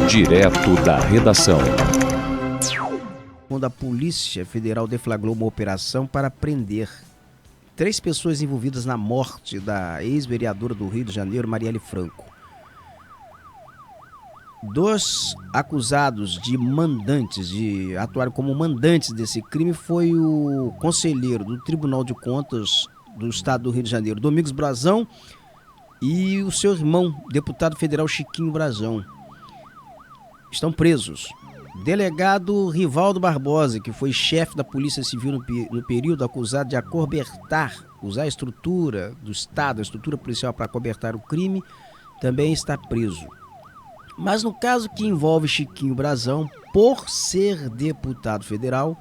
Direto da redação. Quando a Polícia Federal deflagrou uma operação para prender 3 pessoas envolvidas na morte da ex-vereadora do Rio de Janeiro, Marielle Franco. 2 acusados de atuar como mandantes desse crime foi o conselheiro do Tribunal de Contas do Estado do Rio de Janeiro, Domingos Brazão, e o seu irmão, deputado federal Chiquinho Brazão. Estão presos. Delegado Rivaldo Barbosa, que foi chefe da Polícia Civil no período, acusado de acobertar, usar a estrutura do Estado, a estrutura policial para acobertar o crime, também está preso. Mas no caso que envolve Chiquinho Brazão, por ser deputado federal,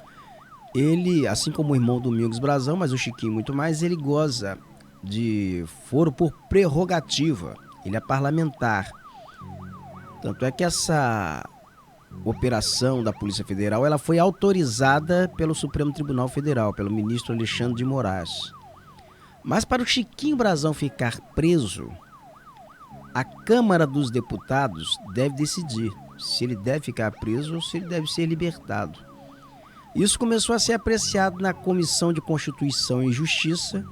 ele, assim como o irmão Domingos Brazão, mas o Chiquinho muito mais, ele goza de foro por prerrogativa. Ele é parlamentar. Tanto é que essa operação da Polícia Federal ela foi autorizada pelo Supremo Tribunal Federal, pelo ministro Alexandre de Moraes. Mas para o Chiquinho Brazão ficar preso, a Câmara dos Deputados deve decidir se ele deve ficar preso ou se ele deve ser libertado. Isso começou a ser apreciado na Comissão de Constituição e Justiça,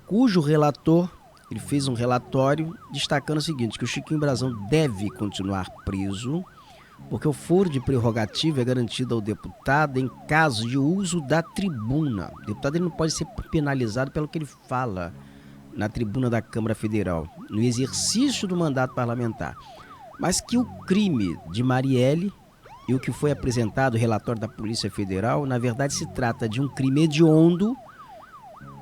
cujo relator ele fez um relatório destacando o seguinte, que o Chiquinho Brazão deve continuar preso, porque o foro de prerrogativa é garantido ao deputado em caso de uso da tribuna. O deputado ele não pode ser penalizado pelo que ele fala na tribuna da Câmara Federal, no exercício do mandato parlamentar. Mas que o crime de Marielle e o que foi apresentado, o relatório da Polícia Federal, na verdade se trata de um crime hediondo,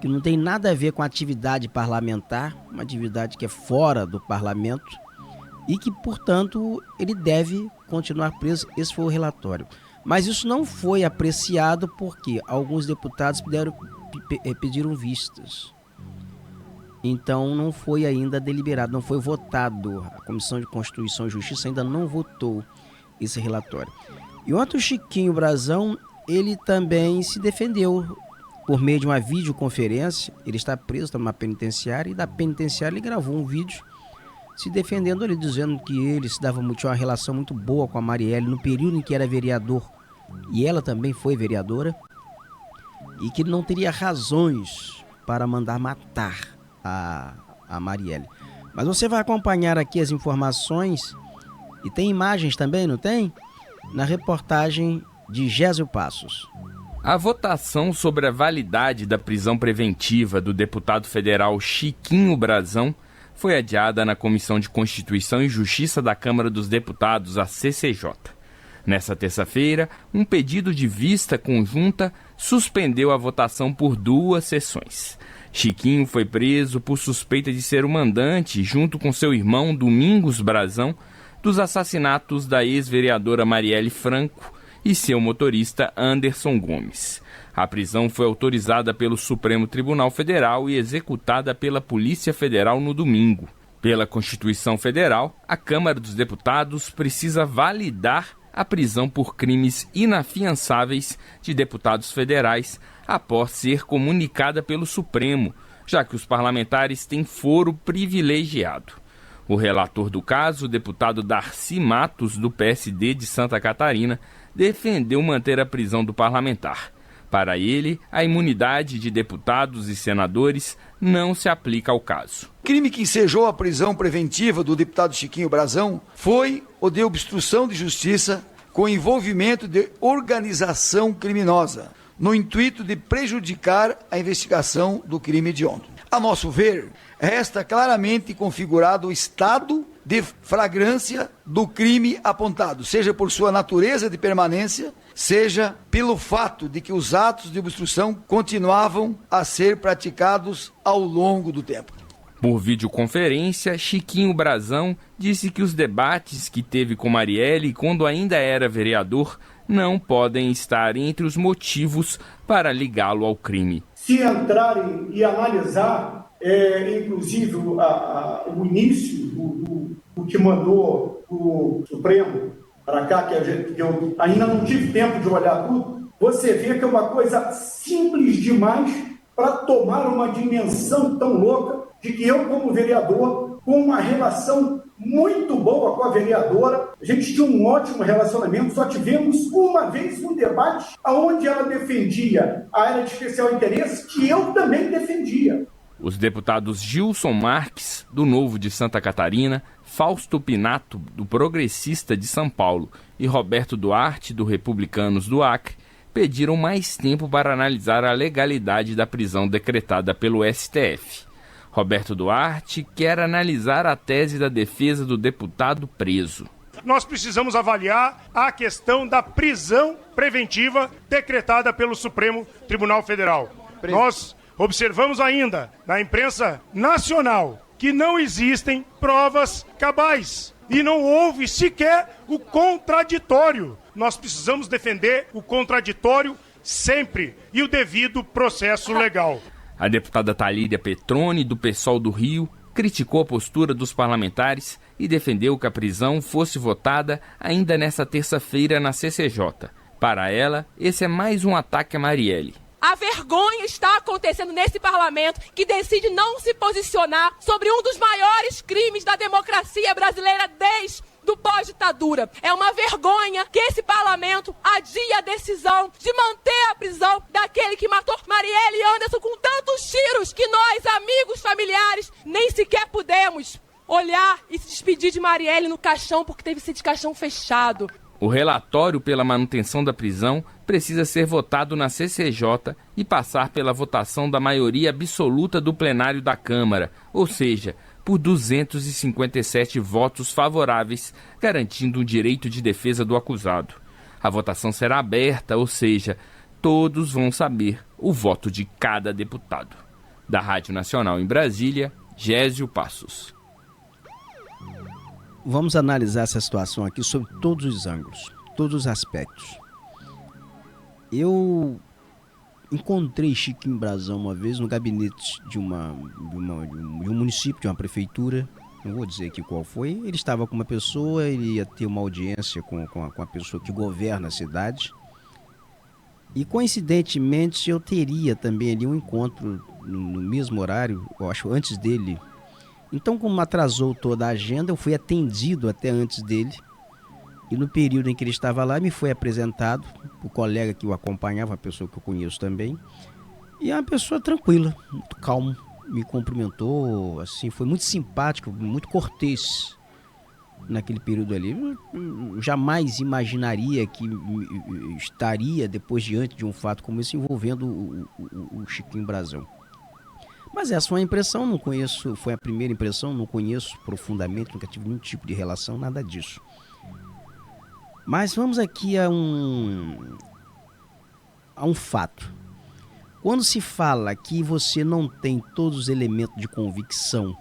que não tem nada a ver com a atividade parlamentar, uma atividade que é fora do parlamento, e que, portanto, ele deve continuar preso. Esse foi o relatório. Mas isso não foi apreciado porque alguns deputados pediram vistas. Então não foi ainda deliberado, não foi votado. A Comissão de Constituição e Justiça ainda não votou esse relatório. E ontem o Chiquinho Brazão, ele também se defendeu por meio de uma videoconferência. Ele está preso, está numa penitenciária, e da penitenciária ele gravou um vídeo se defendendo ali, dizendo que ele tinha uma relação muito boa com a Marielle no período em que era vereador, e ela também foi vereadora, e que ele não teria razões para mandar matar a Marielle. Mas você vai acompanhar aqui as informações, e tem imagens também, não tem? Na reportagem de Gésio Passos. A votação sobre a validade da prisão preventiva do deputado federal Chiquinho Brazão foi adiada na Comissão de Constituição e Justiça da Câmara dos Deputados, a CCJ. Nessa terça-feira, um pedido de vista conjunta suspendeu a votação por 2 sessões. Chiquinho foi preso por suspeita de ser o mandante, junto com seu irmão Domingos Brazão, dos assassinatos da ex-vereadora Marielle Franco e seu motorista Anderson Gomes. A prisão foi autorizada pelo Supremo Tribunal Federal e executada pela Polícia Federal no domingo. Pela Constituição Federal, a Câmara dos Deputados precisa validar a prisão por crimes inafiançáveis de deputados federais após ser comunicada pelo Supremo, já que os parlamentares têm foro privilegiado. O relator do caso, o deputado Darcy Matos, do PSD de Santa Catarina, defendeu manter a prisão do parlamentar. Para ele, a imunidade de deputados e senadores não se aplica ao caso. O crime que ensejou a prisão preventiva do deputado Chiquinho Brazão foi o de obstrução de justiça com envolvimento de organização criminosa, no intuito de prejudicar a investigação do crime hediondo. A nosso ver, resta claramente configurado o estado de flagrância do crime apontado, seja por sua natureza de permanência, seja pelo fato de que os atos de obstrução continuavam a ser praticados ao longo do tempo. Por videoconferência, Chiquinho Brazão disse que os debates que teve com Marielle quando ainda era vereador não podem estar entre os motivos para ligá-lo ao crime. Se entrarem e analisar, inclusive o início do que mandou o Supremo para cá, que eu ainda não tive tempo de olhar tudo, você vê que é uma coisa simples demais para tomar uma dimensão tão louca de que eu, como vereador, com uma relação muito boa com a vereadora, a gente tinha um ótimo relacionamento, só tivemos uma vez um debate onde ela defendia a área de especial interesse, que eu também defendia. Os deputados Gilson Marques, do Novo de Santa Catarina, Fausto Pinato, do Progressista de São Paulo, e Roberto Duarte, do Republicanos do Acre, pediram mais tempo para analisar a legalidade da prisão decretada pelo STF. Roberto Duarte quer analisar a tese da defesa do deputado preso. Nós precisamos avaliar a questão da prisão preventiva decretada pelo Supremo Tribunal Federal. Nós observamos ainda na imprensa nacional que não existem provas cabais e não houve sequer o contraditório. Nós precisamos defender o contraditório sempre e o devido processo legal. A deputada Thalíria Petroni, do PSOL do Rio, criticou a postura dos parlamentares e defendeu que a prisão fosse votada ainda nesta terça-feira na CCJ. Para ela, esse é mais um ataque a Marielle. A vergonha está acontecendo nesse parlamento que decide não se posicionar sobre um dos maiores crimes da democracia brasileira desde do pós-ditadura. É uma vergonha que esse parlamento adie a decisão de manter a prisão daquele que matou Marielle Anderson com tantos tiros que nós, amigos, familiares, nem sequer pudemos olhar e se despedir de Marielle no caixão porque teve que ser de caixão fechado. O relatório pela manutenção da prisão precisa ser votado na CCJ e passar pela votação da maioria absoluta do plenário da Câmara, ou seja, por 257 votos favoráveis, garantindo o direito de defesa do acusado. A votação será aberta, ou seja, todos vão saber o voto de cada deputado. Da Rádio Nacional em Brasília, Gésio Passos. Vamos analisar essa situação aqui sob todos os ângulos, todos os aspectos. Eu encontrei Chiquinho Brazão uma vez no gabinete de um município, de uma prefeitura, não vou dizer aqui qual foi. Ele estava com uma pessoa, ele ia ter uma audiência com a pessoa que governa a cidade. E coincidentemente eu teria também ali um encontro no mesmo horário, eu acho antes dele. Então, como atrasou toda a agenda, eu fui atendido até antes dele. E no período em que ele estava lá, me foi apresentado o colega que o acompanhava, uma pessoa que eu conheço também. E é uma pessoa tranquila, muito calmo, me cumprimentou, assim, foi muito simpático, muito cortês naquele período ali. Eu jamais imaginaria que estaria depois diante de um fato como esse envolvendo o Chiquinho Brazão. Mas essa foi uma impressão, não conheço, foi a primeira impressão, não conheço profundamente, nunca tive nenhum tipo de relação, nada disso. Mas vamos aqui a um fato. Quando se fala que você não tem todos os elementos de convicção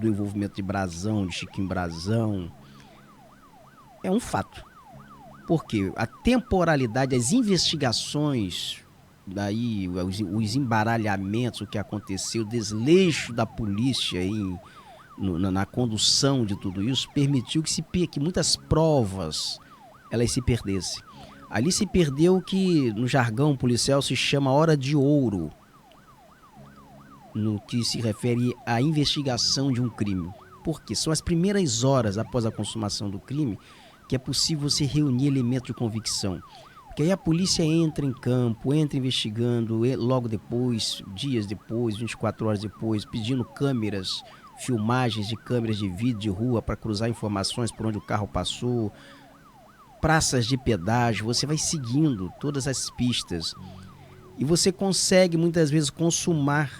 do envolvimento de Brazão, de Chiquinho Brazão, é um fato. Porque a temporalidade, as investigações, daí os embaralhamentos, o que aconteceu, o desleixo da polícia na condução de tudo isso, permitiu que muitas provas elas se perdessem. Ali se perdeu o que no jargão policial se chama hora de ouro, no que se refere à investigação de um crime. Porque são as primeiras horas após a consumação do crime que é possível você reunir elementos de convicção. Porque aí a polícia entra em campo, entra investigando, logo depois, dias depois, 24 horas depois, pedindo câmeras, filmagens de câmeras de vídeo de rua para cruzar informações por onde o carro passou, praças de pedágio, você vai seguindo todas as pistas e você consegue muitas vezes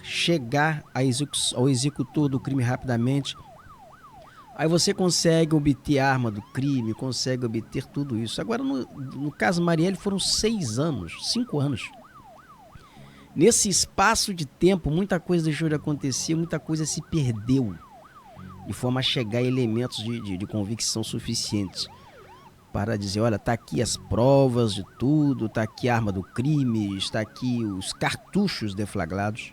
chegar ao executor do crime rapidamente. Aí você consegue obter a arma do crime, consegue obter tudo isso. Agora, no caso Marielle, foram 5 anos. Nesse espaço de tempo, muita coisa deixou de acontecer, muita coisa se perdeu, de forma a chegar a elementos de convicção suficientes para dizer, olha, está aqui as provas de tudo, está aqui a arma do crime, está aqui os cartuchos deflagrados.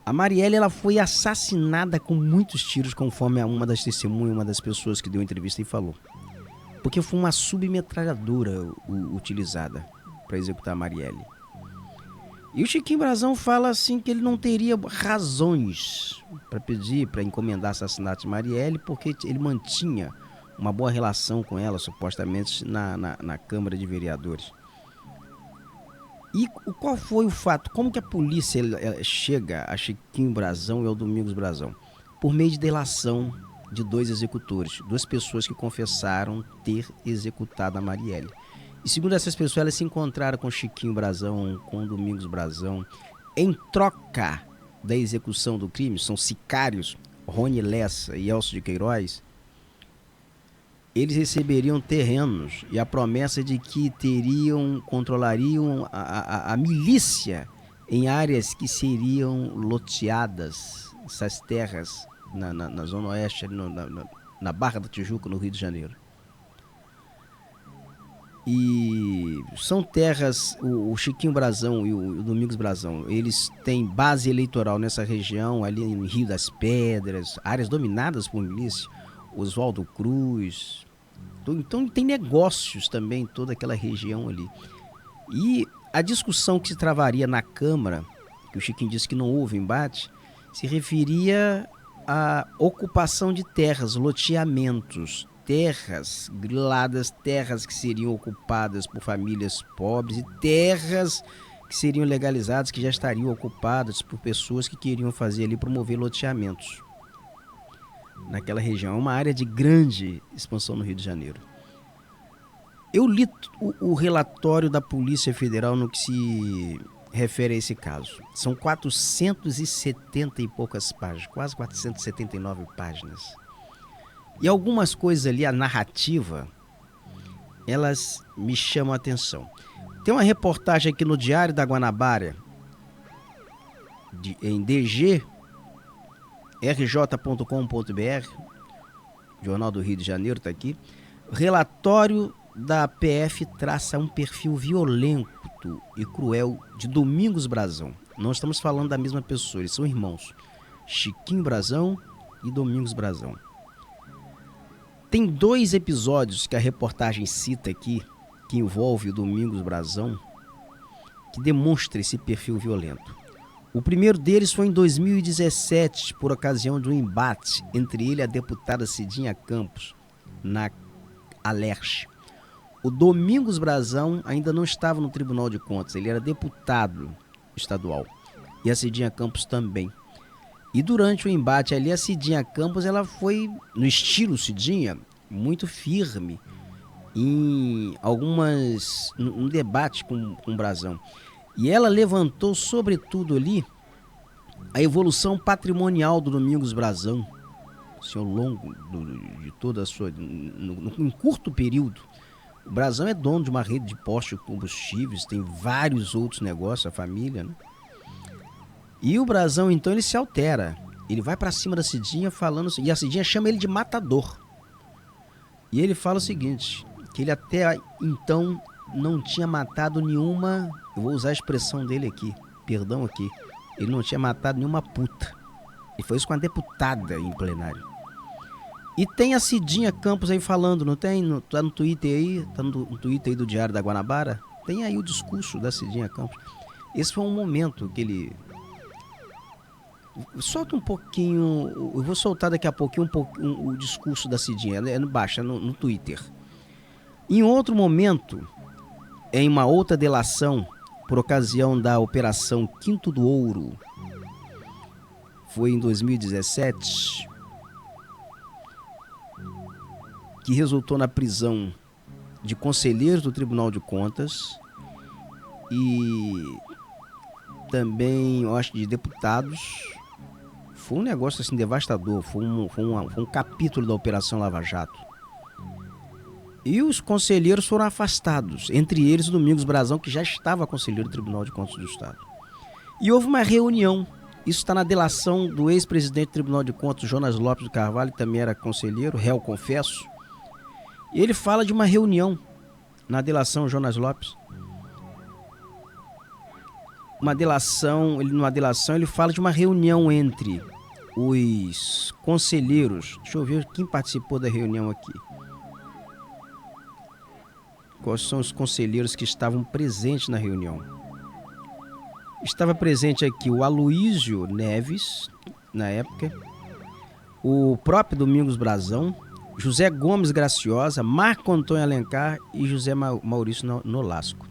A Marielle, ela foi assassinada com muitos tiros, conforme uma das testemunhas, uma das pessoas que deu entrevista e falou. Porque foi uma submetralhadora utilizada para executar a Marielle. E o Chiquinho Brazão fala assim que ele não teria razões para encomendar assassinato de Marielle, porque ele mantinha uma boa relação com ela, supostamente, na Câmara de Vereadores. E qual foi o fato? Como que a polícia chega a Chiquinho Brazão e ao Domingos Brazão? Por meio de delação de 2 executores, 2 pessoas que confessaram ter executado a Marielle. E segundo essas pessoas, elas se encontraram com Chiquinho Brazão, com Domingos Brazão, em troca da execução do crime. São sicários, Rony Lessa e Elcio de Queiroz. Eles receberiam terrenos e a promessa de que controlariam a milícia em áreas que seriam loteadas, essas terras na Zona Oeste, na Barra da Tijuca, no Rio de Janeiro. E são terras, o Chiquinho Brazão e o Domingos Brazão, eles têm base eleitoral nessa região, ali em Rio das Pedras, áreas dominadas por milícia, Oswaldo Cruz. Então tem negócios também em toda aquela região ali. E a discussão que se travaria na Câmara, que o Chiquinho disse que não houve embate, se referia à ocupação de terras, loteamentos, terras griladas, terras que seriam ocupadas por famílias pobres e terras que seriam legalizadas, que já estariam ocupadas por pessoas que queriam fazer ali, promover loteamentos naquela região. É uma área de grande expansão no Rio de Janeiro. Eu li o relatório da Polícia Federal no que se refere a esse caso. São 470 e poucas páginas, quase 479 páginas. E algumas coisas ali, a narrativa, elas me chamam a atenção. Tem uma reportagem aqui no Diário da Guanabara, em dgrj.com.br, Jornal do Rio de Janeiro, está aqui. Relatório da PF traça um perfil violento e cruel de Domingos Brazão. Não estamos falando da mesma pessoa, eles são irmãos. Chiquinho Brazão e Domingos Brazão. Tem 2 episódios que a reportagem cita aqui, que envolve o Domingos Brazão, que demonstra esse perfil violento. O primeiro deles foi em 2017, por ocasião de um embate entre ele e a deputada Cidinha Campos, na Alerj. O Domingos Brazão ainda não estava no Tribunal de Contas, ele era deputado estadual, e a Cidinha Campos também. E durante o embate ali, a Cidinha Campos, ela foi, no estilo Cidinha, muito firme em num debate com o Brazão. E ela levantou, sobretudo ali, a evolução patrimonial do Domingos Brazão, assim, ao longo de toda a sua... em curto período. O Brazão é dono de uma rede de postos de combustíveis, tem vários outros negócios, a família, né? E o Brazão, então, ele se altera. Ele vai pra cima da Cidinha falando... E a Cidinha chama ele de matador. E ele fala o seguinte, que ele até então não tinha matado nenhuma... Eu vou usar a expressão dele aqui, perdão aqui. Ele não tinha matado nenhuma puta. E foi isso com a deputada em plenário. E tem a Cidinha Campos aí falando, não tem? Tá no Twitter aí, tá no Twitter aí do Diário da Guanabara. Tem aí o discurso da Cidinha Campos. Esse foi um momento que ele... Solta um pouquinho, eu vou soltar daqui a pouquinho o discurso da Cidinha, baixa no Twitter. Em outro momento, em uma outra delação, por ocasião da Operação Quinto do Ouro, foi em 2017, que resultou na prisão de conselheiros do Tribunal de Contas e também, eu acho, de deputados. Foi um negócio assim devastador, foi um capítulo da Operação Lava Jato. E os conselheiros foram afastados, entre eles o Domingos Brazão, que já estava conselheiro do Tribunal de Contas do Estado. E houve uma reunião, isso está na delação do ex-presidente do Tribunal de Contas, Jonas Lopes do Carvalho, que também era conselheiro, réu confesso. E ele fala de uma reunião na delação, Jonas Lopes. Numa delação ele fala de uma reunião entre os conselheiros. Deixa eu ver quem participou da reunião aqui. Quais são os conselheiros que estavam presentes na reunião? Estava presente aqui o Aloísio Neves, na época, o próprio Domingos Brazão, José Gomes Graciosa, Marco Antônio Alencar e José Maurício Nolasco.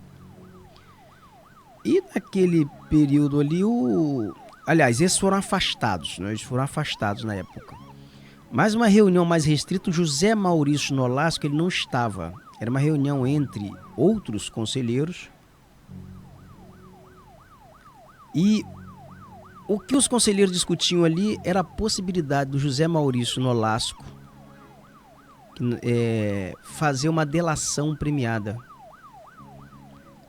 E naquele período ali, aliás, esses foram afastados, né? Eles foram afastados na época. Mas uma reunião mais restrita, o José Maurício Nolasco, ele não estava. Era uma reunião entre outros conselheiros. E o que os conselheiros discutiam ali era a possibilidade do José Maurício Nolasco fazer uma delação premiada.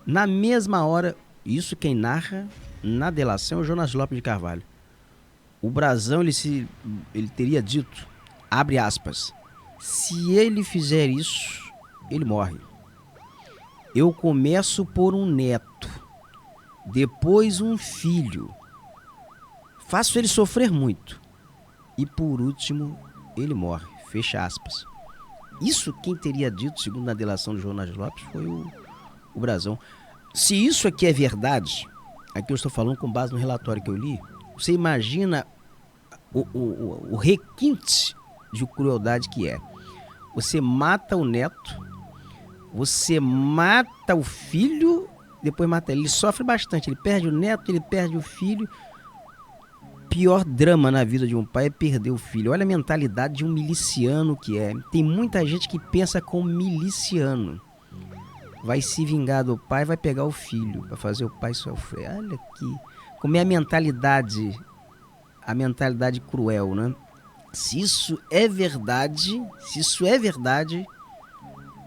Na mesma hora, isso quem narra na delação é o Jonas Lopes de Carvalho. O Brazão, ele teria dito, abre aspas, se ele fizer isso, ele morre. Eu começo por um neto, depois um filho. Faço ele sofrer muito. E por último, ele morre. Fecha aspas. Isso quem teria dito, segundo a delação do Jonas Lopes, foi o Brazão. Se isso aqui é verdade, aqui eu estou falando com base no relatório que eu li, você imagina o requinte de crueldade que é. Você mata o neto, você mata o filho, depois mata ele. Ele sofre bastante, ele perde o neto, ele perde o filho. Pior drama na vida de um pai é perder o filho. Olha a mentalidade de um miliciano que é. Tem muita gente que pensa como miliciano. Vai se vingar do pai, vai pegar o filho, vai fazer o pai sofrer. Olha aqui, como é a mentalidade cruel, né? Se isso é verdade,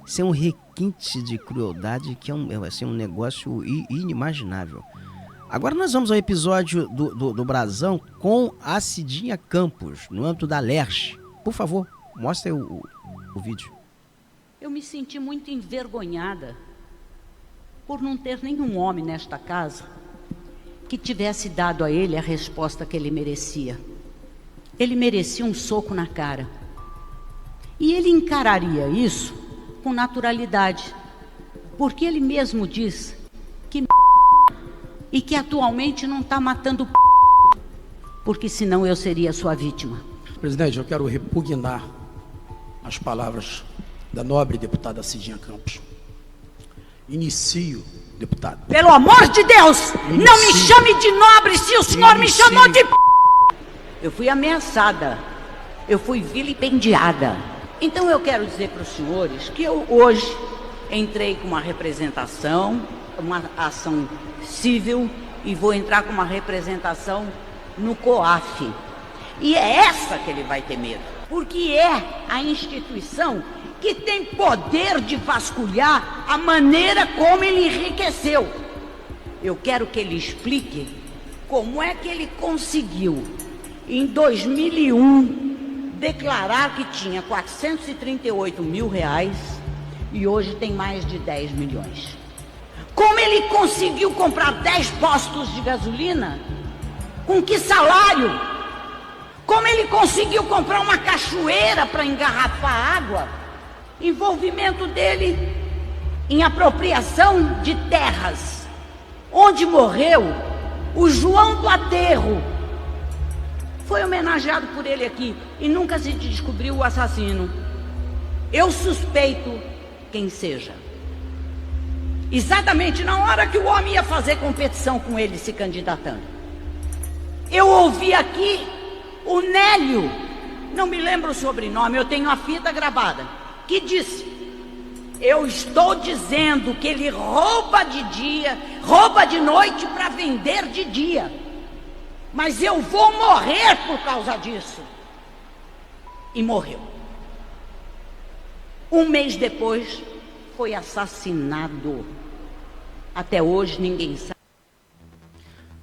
isso é um requinte de crueldade que vai ser um negócio inimaginável. Agora nós vamos ao episódio do Brazão com a Cidinha Campos, no âmbito da Lerche. Por favor, mostre aí o vídeo. Eu me senti muito envergonhada por não ter nenhum homem nesta casa que tivesse dado a ele a resposta que ele merecia. Ele merecia um soco na cara. E ele encararia isso com naturalidade, porque ele mesmo diz que e que atualmente não está matando porque senão eu seria sua vítima. Presidente, eu quero repugnar as palavras da nobre deputada Cidinha Campos. Inicio, deputado. Pelo amor de Deus, não me chame de nobre se o senhor me chamou de Eu fui ameaçada, eu fui vilipendiada. Então eu quero dizer para os senhores que eu hoje entrei com uma representação, uma ação civil e vou entrar com uma representação no COAF. E é essa que ele vai ter medo, porque é a instituição que tem poder de vasculhar a maneira como ele enriqueceu. Eu quero que ele explique como é que ele conseguiu, em 2001, declarar que tinha 438 mil reais e hoje tem mais de 10 milhões. Como ele conseguiu comprar 10 postos de gasolina? Com que salário? Como ele conseguiu comprar uma cachoeira para engarrafar água? Envolvimento dele em apropriação de terras, onde morreu o João do Aterro. Foi homenageado por ele aqui e nunca se descobriu o assassino. Eu suspeito quem seja. Exatamente na hora que o homem ia fazer competição com ele se candidatando. Eu ouvi aqui o Nélio, não me lembro o sobrenome, eu tenho a fita gravada, que disse: eu estou dizendo que ele rouba de dia, rouba de noite para vender de dia, mas eu vou morrer por causa disso. E morreu. Um mês depois foi assassinado. Até hoje ninguém sabe.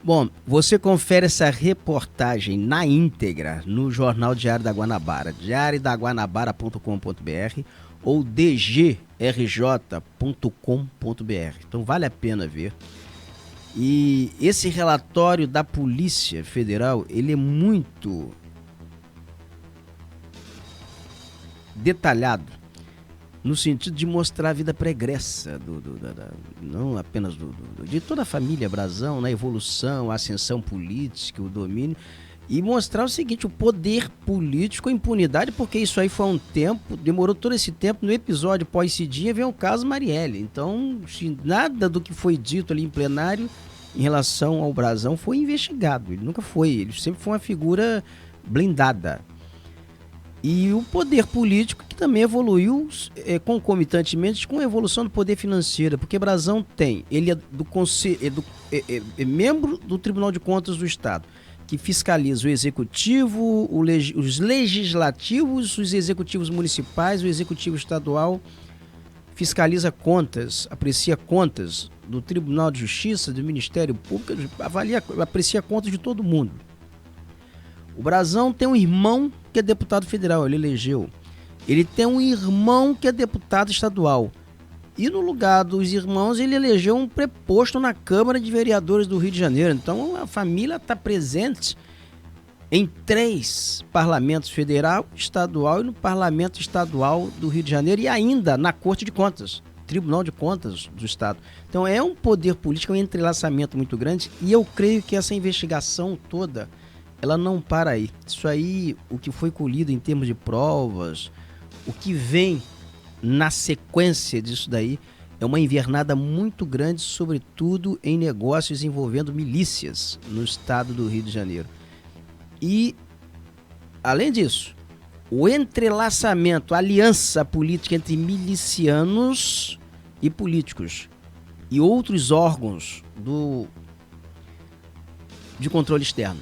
Bom, você confere essa reportagem na íntegra no jornal Diário da Guanabara, diariodaguanabara.com.br ou dgrj.com.br. Então vale a pena ver. E esse relatório da Polícia Federal, ele é muito detalhado no sentido de mostrar a vida pregressa, não apenas de toda a família Brazão, na evolução, a ascensão política, o domínio, e mostrar o seguinte, o poder político, a impunidade, porque isso aí foi um tempo, demorou todo esse tempo, no episódio pós-Cidinha vem o caso Marielle. Então, nada do que foi dito ali em plenário em relação ao Brazão foi investigado, ele nunca foi, ele sempre foi uma figura blindada. E o poder político que também evoluiu concomitantemente com a evolução do poder financeiro, porque Brazão tem, ele é membro do Tribunal de Contas do Estado, que fiscaliza o executivo, os legislativos, os executivos municipais, o executivo estadual, fiscaliza contas, aprecia contas do Tribunal de Justiça, do Ministério Público, aprecia contas de todo mundo. O Brazão tem um irmão que é deputado federal, ele elegeu. Ele tem um irmão que é deputado estadual. E no lugar dos irmãos, ele elegeu um preposto na Câmara de Vereadores do Rio de Janeiro. Então a família está presente em 3 parlamentos, federal, estadual e no parlamento estadual do Rio de Janeiro e ainda na Corte de Contas, Tribunal de Contas do Estado. Então é um poder político, um entrelaçamento muito grande e eu creio que essa investigação toda, ela não para aí. Isso aí, o que foi colhido em termos de provas, o que vem na sequência disso daí, é uma invernada muito grande, sobretudo em negócios envolvendo milícias no estado do Rio de Janeiro. E, além disso, o entrelaçamento, a aliança política entre milicianos e políticos e outros órgãos de controle externo.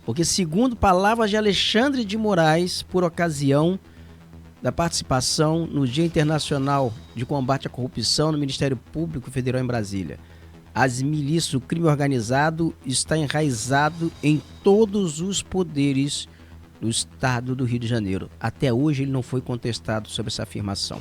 Porque, segundo palavras de Alexandre de Moraes, por ocasião da participação no Dia Internacional de Combate à Corrupção no Ministério Público Federal em Brasília, as milícias, o crime organizado está enraizado em todos os poderes do Estado do Rio de Janeiro. Até hoje ele não foi contestado sobre essa afirmação.